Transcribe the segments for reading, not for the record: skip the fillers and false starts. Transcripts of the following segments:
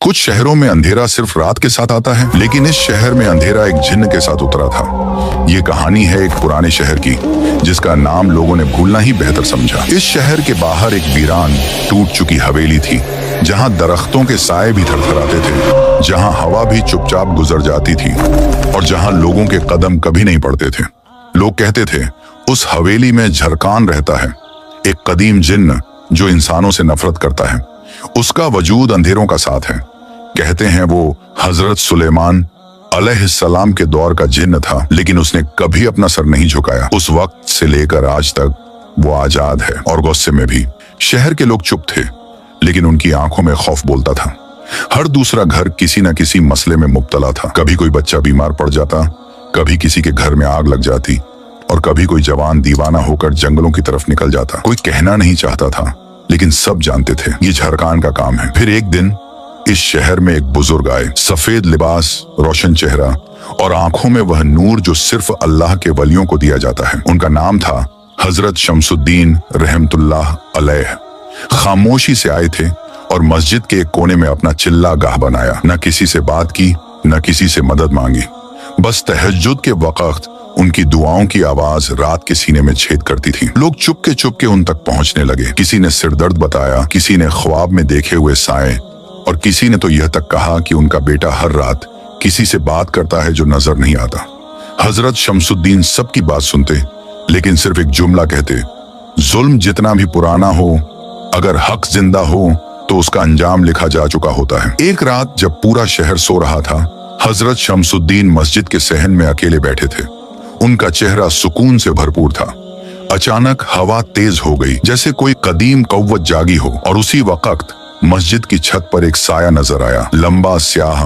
कुछ शहरों में अंधेरा सिर्फ रात के साथ आता है, लेकिन इस शहर में अंधेरा एक जिन्न के साथ उतरा था। ये कहानी है एक पुराने शहर की, जिसका नाम लोगों ने भूलना ही बेहतर समझा। इस शहर के बाहर एक वीरान टूट चुकी हवेली थी, जहां दरख्तों के साए भी थरथराते थे, जहां हवा भी चुपचाप गुजर जाती थी और जहां लोगों के कदम कभी नहीं पड़ते थे। लोग कहते थे उस हवेली में झरकान रहता है, एक कदीम जिन्न जो इंसानों से नफरत करता है। उसका वजूद अंधेरों का साथ है। कहते हैं वो हजरत सुलेमान अलैहिस्सलाम के दौर का जिन्न था, लेकिन उसने कभी अपना सर नहीं झुकाया। उस वक्त से लेकर आज तक वो आजाद है और गुस्से में भी। शहर के लोग चुप थे, लेकिन उनकी आंखों में खौफ बोलता था। हर दूसरा घर किसी न किसी मसले में मुब्तला था। कभी कोई बच्चा बीमार पड़ जाता, कभी किसी के घर में आग लग जाती और कभी कोई जवान दीवाना होकर जंगलों की तरफ निकल जाता। कोई कहना नहीं चाहता था, लेकिन सब जानते थे ये झरकान का काम है। फिर एक दिन इस शहर में एक बुजुर्ग आए, सफेद लिबास, रोशन चेहरा और आंखों में वह नूर जो सिर्फ अल्लाह के वलियों को दिया जाता है। उनका नाम था हजरत शमसुद्दीन रहमतुल्लाह अलैह। खामोशी से आए थे और मस्जिद के एक कोने में अपना चिल्ला गाह बनाया। न किसी से बात की, न किसी से मदद मांगी। बस तहज्जुद के वक्त उनकी दुआओं की आवाज रात के सीने में छेद करती थी। लोग चुपके उन तक पहुंचने लगे। किसी ने सिरदर्द बताया, किसी ने ख्वाब में देखे हुए साए और किसी ने तो यह तक कहा कि उनका बेटा हर रात किसी से बात करता है जो नजर नहीं आता। हजरत शमसुद्दीन सबकी बात सुनते, लेकिन सिर्फ एक जुमला कहते, जुल्म जितना भी पुराना हो, अगर हक जिंदा हो तो उसका अंजाम लिखा जा चुका होता है। एक रात जब पूरा शहर सो रहा था, हजरत शमसुद्दीन मस्जिद के सहन में अकेले बैठे थे। उनका चेहरा सुकून से भरपूर था। अचानक हवा तेज हो गई, जैसे कोई कदीम कव्वत जागी हो, और उसी वक्त मस्जिद की छत पर एक साया नजर आया, लंबा, स्याह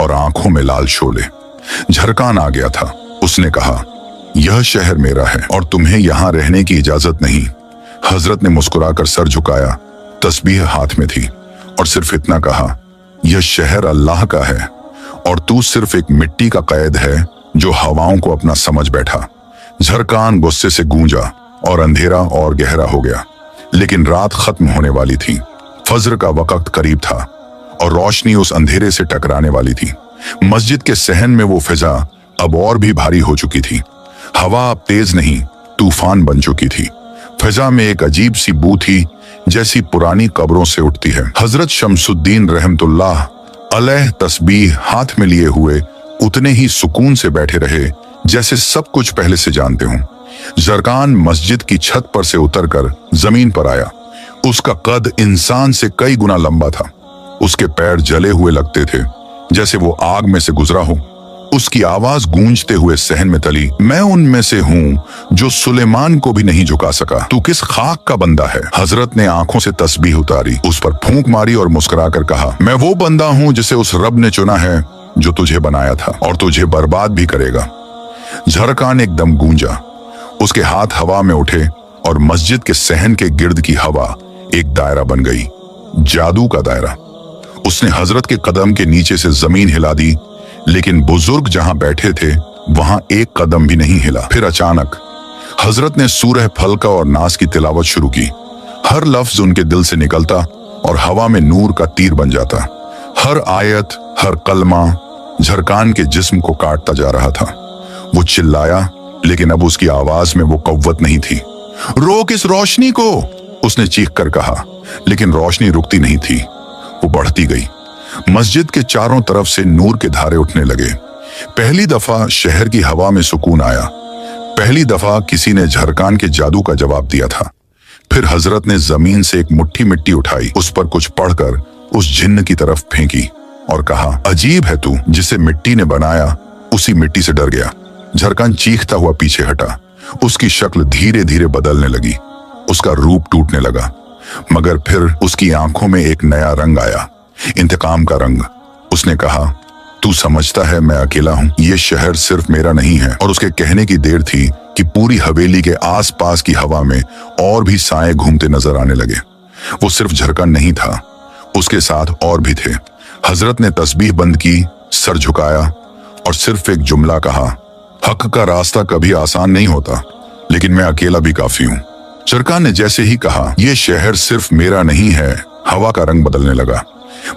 और आंखों में लाल शोले। झरकान आ गया था। उसने कहा, यह शहर मेरा है और तुम्हें यहाँ रहने की इजाजत नहीं। हजरत ने मुस्कुराकर सर झुकाया, तस्बीह हाथ में थी, और सिर्फ इतना कहा, यह शहर अल्लाह का है और तू सिर्फ एक मिट्टी का कैद है जो हवाओं को अपना समझ बैठा। झरकान गुस्से से गूंजा और अंधेरा और गहरा हो गया। लेकिन रात खत्म होने वाली थी। फज्र का वक्त करीब था और रोशनी उस अंधेरे से टकराने वाली थी। मस्जिद के सहन में वो फिजा अब और भी भारी हो चुकी थी। हवा अब तेज नहीं, तूफान बन चुकी थी। फिजा में एक अजीब सी बू थी, जैसी पुरानी कब्रों से उठती है। हजरत शमसुद्दीन रहमतुल्लाह अलैह तस्बीह हाथ में लिए हुए उतने ही सुकून से बैठे रहे जैसे सब कुछ पहले से जानते हों। झरकान मस्जिद की छत पर से उतरकर जमीन पर आया। उसका कद इंसान से कई गुना लंबा था। उसके पैर जले हुए लगते थे, जैसे वो आग में से गुजरा हो। उसकी आवाज गूंजते हुए सहन में तली, मैं उनमें से हूँ जो सुलेमान को भी नहीं झुका सका। तू किस खाक का बंदा है? हजरत ने आंखों से तस्बीह उतारी, उस पर फूंक मारी और मुस्कुराकर कहा, मैं वो बंदा हूँ जिसे उस रब ने चुना है जो तुझे बनाया था और तुझे बर्बाद भी करेगा। झरकान एकदम गूंजा, उसके हाथ हवा में उठे और मस्जिद के सहन के गिर्द की हवा एक दायरा बन गई, जादू का दायरा। उसने हजरत के कदम के नीचे से जमीन हिला दी, लेकिन बुजुर्ग जहां बैठे थे वहां एक कदम भी नहीं हिला। फिर अचानक हजरत ने सूरह फलक और नास की तिलावत शुरू की। हर लफ्ज उनके दिल से निकलता और हवा में नूर का तीर बन जाता। हर आयत, हर कलमा झरकान के जिस्म को काटता जा रहा था। वो चिल्लाया, लेकिन अब उसकी आवाज में वो कव्वत नहीं थी। रोक इस रोशनी को, उसने चीख कर कहा, लेकिन रोशनी रुकती नहीं थी, वो बढ़ती गई। मस्जिद के चारों तरफ से नूर के धारे उठने लगे। पहली दफा शहर की हवा में सुकून आया। पहली दफा किसी ने झरकान के जादू का जवाब दिया था। फिर हजरत ने जमीन से एक मुट्ठी मिट्टी उठाई, उस पर कुछ पढ़कर उस जिन्न की तरफ फेंकी और कहा, अजीब है तू, जिसे मिट्टी ने बनाया उसी मिट्टी से डर गया। झरकान चीखता हुआ पीछे हटा। उसकी शक्ल धीरे धीरे बदलने लगी, उसका रूप टूटने लगा, मगर फिर उसकी आंखों में एक नया रंग आया, इंतकाम का रंग। उसने कहा, तू समझता है मैं अकेला हूँ, ये शहर सिर्फ मेरा नहीं है। और उसके कहने की देर थी कि पूरी हवेली के आसपास की हवा में और भी साए घूमते नजर आने लगे। वो सिर्फ झरकान नहीं था, उसके साथ और भी थे। हजरत ने तस्बीह बंद की, सर झुकाया और सिर्फ एक जुमला कहा, हक का रास्ता कभी आसान नहीं होता, लेकिन मैं अकेला भी काफी हूँ। झरकान ने जैसे ही कहा, ये शहर सिर्फ मेरा नहीं है, हवा का रंग बदलने लगा।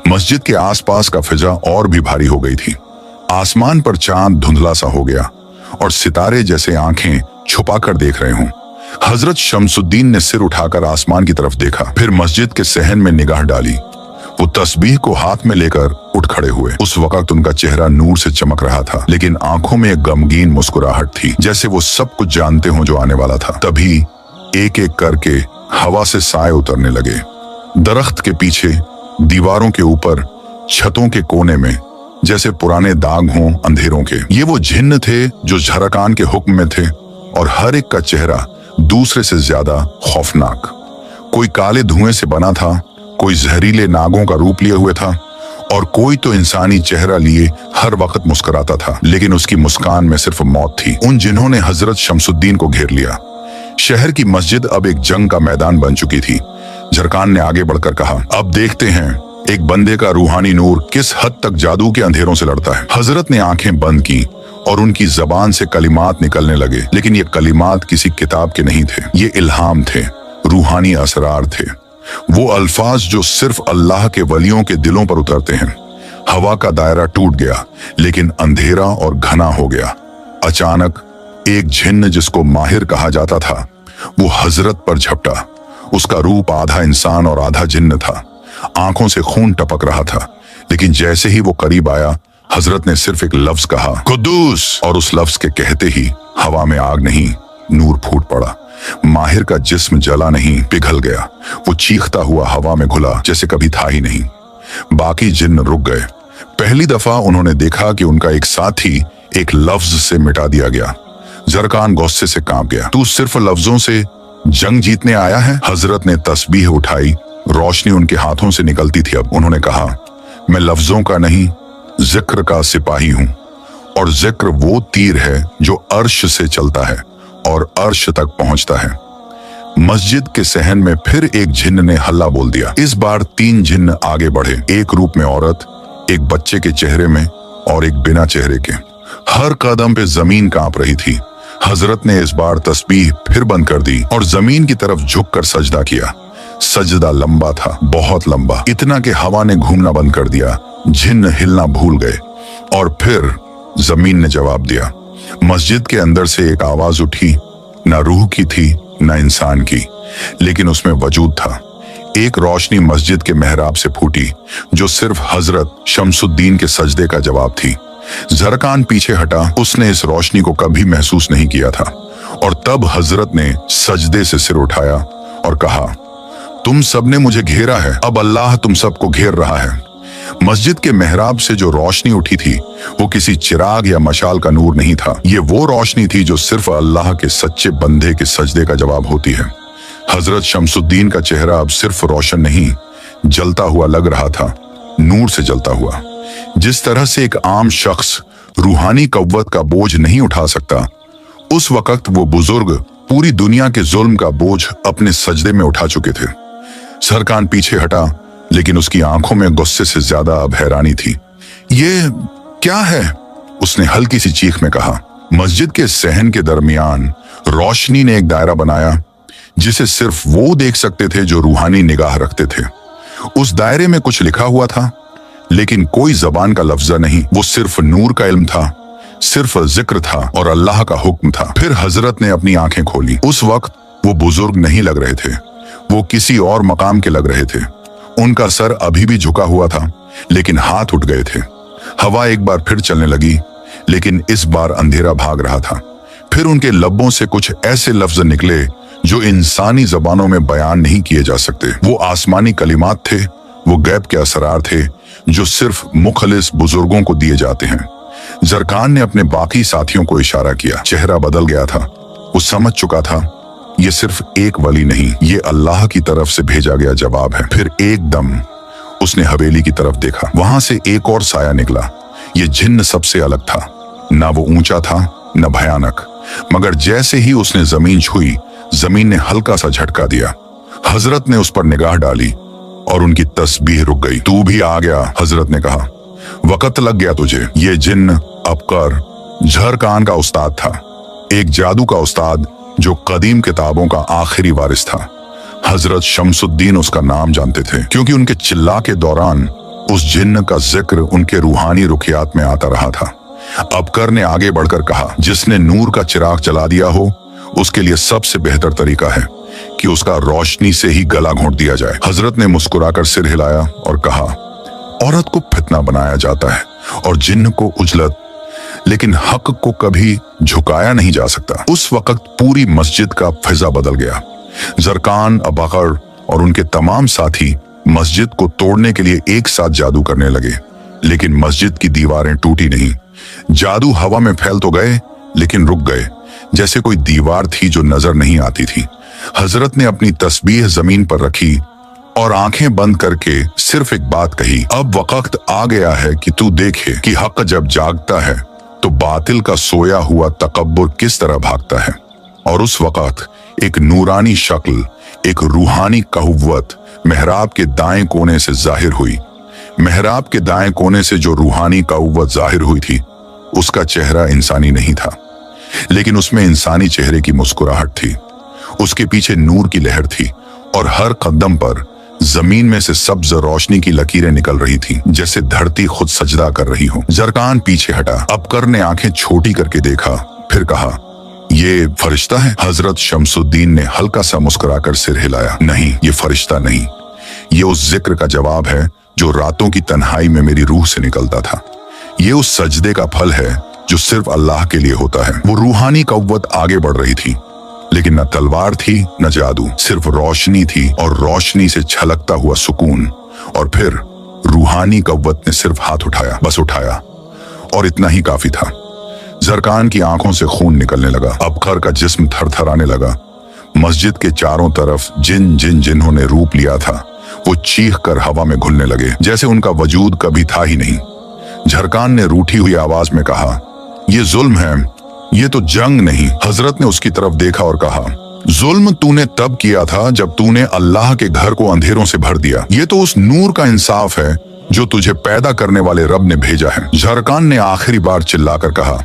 मस्जिद के आसपास का फिजा और भी भारी हो गई थी। आसमान पर चांद धुंधला सा हो गया और सितारे जैसे आंखें छुपाकर देख रहे हों। हजरत शमसुद्दीन ने सिर उठाकर आसमान की तरफ देखा, फिर मस्जिद के सहन में निगाह डाली। वो तस्बीह को हाथ में लेकर उठ खड़े हुए। उस वक्त उनका चेहरा नूर से चमक रहा था, लेकिन आंखों में एक गमगीन मुस्कुराहट थी, जैसे वो सब कुछ जानते हों जो आने वाला था। तभी एक एक करके हवा से साए उतरने लगे। दरख्त के पीछे, दीवारों के ऊपर, छतों के कोने में जैसे पुराने दाग हों अंधेरों के। ये वो जिन्न थे जो झरकान के हुक्म में थे, और हर एक का चेहरा दूसरे से ज्यादा खौफनाक। कोई काले धुएं से बना था, कोई जहरीले नागों का रूप लिए हुए था, और कोई तो इंसानी चेहरा लिए हर वक्त मुस्कुराता था, लेकिन उसकी मुस्कान में सिर्फ मौत थी। उन जिन्हों ने हजरत शमसुद्दीन को घेर लिया। शहर की मस्जिद अब एक जंग का मैदान बन चुकी थी। झरकान ने आगे बढ़कर कहा, अब देखते हैं एक बंदे का रूहानी नूर किस हद तक जादू के अंधेरों से लड़ता है। हजरत ने आंखें बंद की और उनकी जबान से कलिमात निकलने लगे, लेकिन ये कलिमात किसी किताब के नहीं थे। ये इल्हाम थे, रूहानी असरार थे, वो अल्फाज जो सिर्फ अल्लाह के वलियों के दिलों पर उतरते हैं। हवा का दायरा टूट गया, लेकिन अंधेरा और घना हो गया। अचानक एक जिन्न जिसको माहिर कहा जाता था, वो हजरत पर झपटा। उसका रूप आधा इंसान और आधा जिन्न था। आंखों से खून टपक रहा था, लेकिन जैसे ही वो करीब आया, हजरत ने सिर्फ एक लफ्ज कहा, कुद्दूस, और उस लफ्ज के कहते ही हवा में आग नहीं, नूर फूट पड़ा। माहिर का जिस्म जला नहीं, पिघल गया। वो चीखता हुआ हवा में घुला जैसे कभी था ही नहीं। बाकी जिन्न रुक गए। पहली दफा उन्होंने देखा कि उनका एक साथी एक लफ्ज से मिटा दिया गया। झरकान गुस्से से कांप गया। तू सिर्फ लफ्जों से जंग जीतने आया है? हजरत ने तस्बीह उठाई, रोशनी उनके हाथों से निकलती थी। अब उन्होंने कहा, मैं लफ्जों का नहीं, जिक्र का सिपाही हूं, और जिक्र वो तीर है जो अर्श से चलता है और अर्श तक पहुंचता है। मस्जिद के सहन में फिर एक जिन्न ने हल्ला बोल दिया। इस बार 3 जिन्न आगे बढ़े, एक रूप में औरत, एक बच्चे के चेहरे में और एक बिना चेहरे के। हर कदम पे जमीन कांप रही थी। हजरत ने इस बार तस्बीह फिर बंद कर दी और जमीन की तरफ झुककर सजदा किया। सजदा लंबा था, बहुत लंबा, इतना कि हवा ने घूमना बंद कर दिया। जिन्न हिलना भूल गए और फिर जमीन ने जवाब दिया। मस्जिद के अंदर से एक आवाज उठी, न रूह की थी न इंसान की, लेकिन उसमें वजूद था। एक रोशनी मस्जिद के मेहराब से फूटी, जो सिर्फ हजरत शमसुद्दीन के सजदे का जवाब थी। झरकान पीछे हटा, उसने इस रोशनी को कभी महसूस नहीं किया था। और तब हजरत ने सजदे से सिर उठाया और कहा, तुम सबने मुझे घेरा है, अब अल्लाह तुम सबको घेर रहा है। मस्जिद के मेहराब से जो रोशनी उठी थी, वो किसी चिराग या मशाल का नूर नहीं था। ये वो रोशनी थी जो सिर्फ अल्लाह के सच्चे बंदे के सजदे का जवाब होती है। हजरत शमसुद्दीन का चेहरा अब सिर्फ रोशन नहीं, जलता हुआ लग रहा था, नूर से जलता हुआ। जिस तरह से एक आम शख्स रूहानी कव्वत का बोझ नहीं उठा सकता, उस वक्त वो बुजुर्ग पूरी दुनिया के जुल्म का बोझ अपने सजदे में उठा चुके थे। झरकान पीछे हटा, लेकिन उसकी आंखों में गुस्से से ज्यादा अब हैरानी थी। ये क्या है? उसने हल्की सी चीख में कहा। मस्जिद के सहन के दरमियान रोशनी ने एक दायरा बनाया, जिसे सिर्फ वो देख सकते थे जो रूहानी निगाह रखते थे। उस दायरे में कुछ लिखा हुआ था, लेकिन कोई जबान का लफ्जा नहीं। वो सिर्फ नूर का इल्म था, सिर्फ जिक्र था और अल्लाह का हुक्म था। फिर हजरत ने अपनी आंखें खोली। उस वक्त वो बुजुर्ग नहीं लग रहे थे, वो किसी और मकाम के लग रहे थे। उनका सर अभी भी झुका हुआ था, लेकिन हाथ उठ गए थे। हवा एक बार फिर चलने लगी, लेकिन इस बार अंधेरा भाग रहा था। फिर उनके लब्बों से कुछ ऐसे लफ्ज निकले जो इंसानी जबानों में बयान नहीं किए जा सकते। वो आसमानी कलिमात थे, वो गैब के असरार थे जो सिर्फ मुखलिस बुजुर्गों को दिए जाते हैं। झरकान ने अपने बाकी साथियों को इशारा किया। चेहरा बदल गया था। वो समझ चुका था, ये सिर्फ एक वली नहीं, ये अल्लाह की तरफ से भेजा गया जवाब है। फिर एकदम उसने हवेली की तरफ देखा। वहां से एक और साया निकला। ये जिन्न सबसे अलग था, ना वो ऊंचा था न भयानक, मगर जैसे ही उसने जमीन छुई, जमीन ने हल्का सा झटका दिया। हजरत ने उस पर निगाह डाली और उनकी तस्बीह रुक गई। तू भी आ गया, हजरत ने कहा। वक्त लग गया तुझे। ये जिन्न अबकर झरकान का उस्ताद था, एक जादू का उस्ताद जो कदीम किताबों का आखिरी वारिस था। हजरत शमसुद्दीन उसका नाम जानते थे, क्योंकि उनके चिल्ला के दौरान उस जिन्न का जिक्र उनके रूहानी रुखियात में आता रहा था। अबकर ने आगे बढ़कर कहा, जिसने नूर का चिराग जला दिया हो उसके लिए सबसे बेहतर तरीका है कि उसका रोशनी से ही गला घोंट दिया जाए। हजरत ने मुस्कुराकर सिर हिलाया और कहा, औरत को फितना बनाया जाता है और जिन्न को उजलत, लेकिन हक को कभी झुकाया नहीं जा सकता। उस वक्त पूरी मस्जिद का फिजा बदल गया। जरकान, अबकर और उनके तमाम साथी मस्जिद को तोड़ने के लिए एक साथ जादू करने लगे, लेकिन मस्जिद की दीवारें टूटी नहीं। जादू हवा में फैल तो गए लेकिन रुक गए, जैसे कोई दीवार थी जो नजर नहीं आती थी। हजरत ने अपनी तस्बीह जमीन पर रखी और आंखें बंद करके सिर्फ एक बात कही, अब वक्त आ गया है कि तू देखे कि हक जब जागता है तो बातिल का सोया हुआ तकब्बुर किस तरह भागता है। और उस वक्त एक नूरानी शक्ल, एक रूहानी कहुव्वत मेहराब के दाएं कोने से जाहिर हुई। मेहराब के दाएं कोने से जो रूहानी कहुव्वत जाहिर हुई थी, उसका चेहरा इंसानी नहीं था, लेकिन उसमें इंसानी चेहरे की मुस्कुराहट थी। उसके पीछे नूर की लहर थी और हर कदम पर जमीन में से सब्ज रोशनी की लकीरें निकल रही थी, जैसे धरती खुद सजदा कर रही हो। जरकान पीछे हटा। अबकर ने आंखें छोटी करके देखा, फिर कहा, ये फरिश्ता है? हजरत शमसुद्दीन ने हल्का सा मुस्कुराकर सिर हिलाया, नहीं, ये फरिश्ता नहीं, ये उस जिक्र का जवाब है जो रातों की तन्हाई में मेरी रूह से निकलता था। ये उस सजदे का फल है जो सिर्फ अल्लाह के लिए होता है। वो रूहानी कव्वत आगे बढ़ रही थी, लेकिन न तलवार थी न जादू, सिर्फ रोशनी थी और रोशनी से छलकता हुआ सुकून। और फिर रूहानी कव्वत ने सिर्फ हाथ उठाया, बस उठाया, और इतना ही काफी था। जरकान की आंखों से खून निकलने लगा। अबकर का जिस्म थरथराने लगा। मस्जिद के चारों तरफ जिन्होंने रूप लिया था वो चीख कर हवा में घुलने लगे, जैसे उनका वजूद कभी था ही नहीं। जरकान ने रूठी हुई आवाज में कहा, ये जुल्म है, ये तो जंग नहीं। हजरत ने उसकी तरफ देखा और कहा, जुल्म तूने तब किया था जब तूने अल्लाह के घर को अंधेरों से भर दिया। ये तो उस नूर का इंसाफ है जो तुझे पैदा करने वाले रब ने भेजा है। जरकान ने आखिरी बार चिल्लाकर कहा,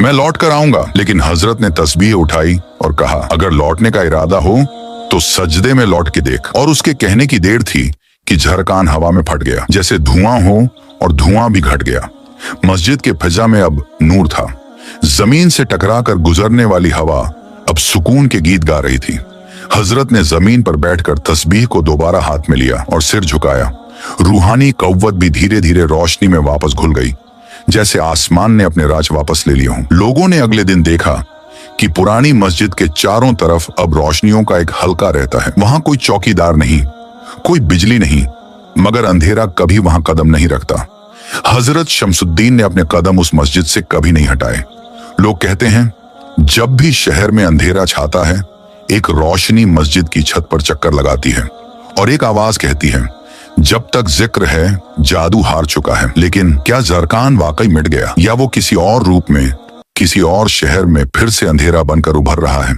मैं लौट कर आऊंगा। लेकिन हजरत ने तस्बीह उठाई और कहा, अगर लौटने का इरादा हो तो सजदे में लौट के देख। और उसके कहने की देर थी कि जरकान हवा में फट गया, जैसे धुआं हो, और धुआं भी घट गया। मस्जिद के फिजा में अब नूर था। जमीन से टकरा कर गुजरने वाली हवा अब सुकून के गीत गा रही थी। हजरत ने जमीन पर बैठकर तस्बीह को दोबारा हाथ में लिया और सिर झुकाया। रूहानी कव्वत भी धीरे धीरे रोशनी में वापस घुल गई, जैसे आसमान ने अपने राज वापस ले लिए हों। लोगों ने अगले दिन देखा कि पुरानी मस्जिद के चारों तरफ अब रोशनियों का एक हल्का रहता है। वहां कोई चौकीदार नहीं, कोई बिजली नहीं, मगर अंधेरा कभी वहां कदम नहीं रखता। हजरत शमसुद्दीन ने अपने कदम उस मस्जिद से कभी नहीं हटाए। लोग कहते हैं, जब भी शहर में अंधेरा छाता है, एक रोशनी मस्जिद की छत पर चक्कर लगाती है और एक आवाज कहती है, जब तक जिक्र है जादू हार चुका है। लेकिन क्या जरकान वाकई मिट गया, या वो किसी और रूप में, किसी और शहर में फिर से अंधेरा बनकर उभर रहा है?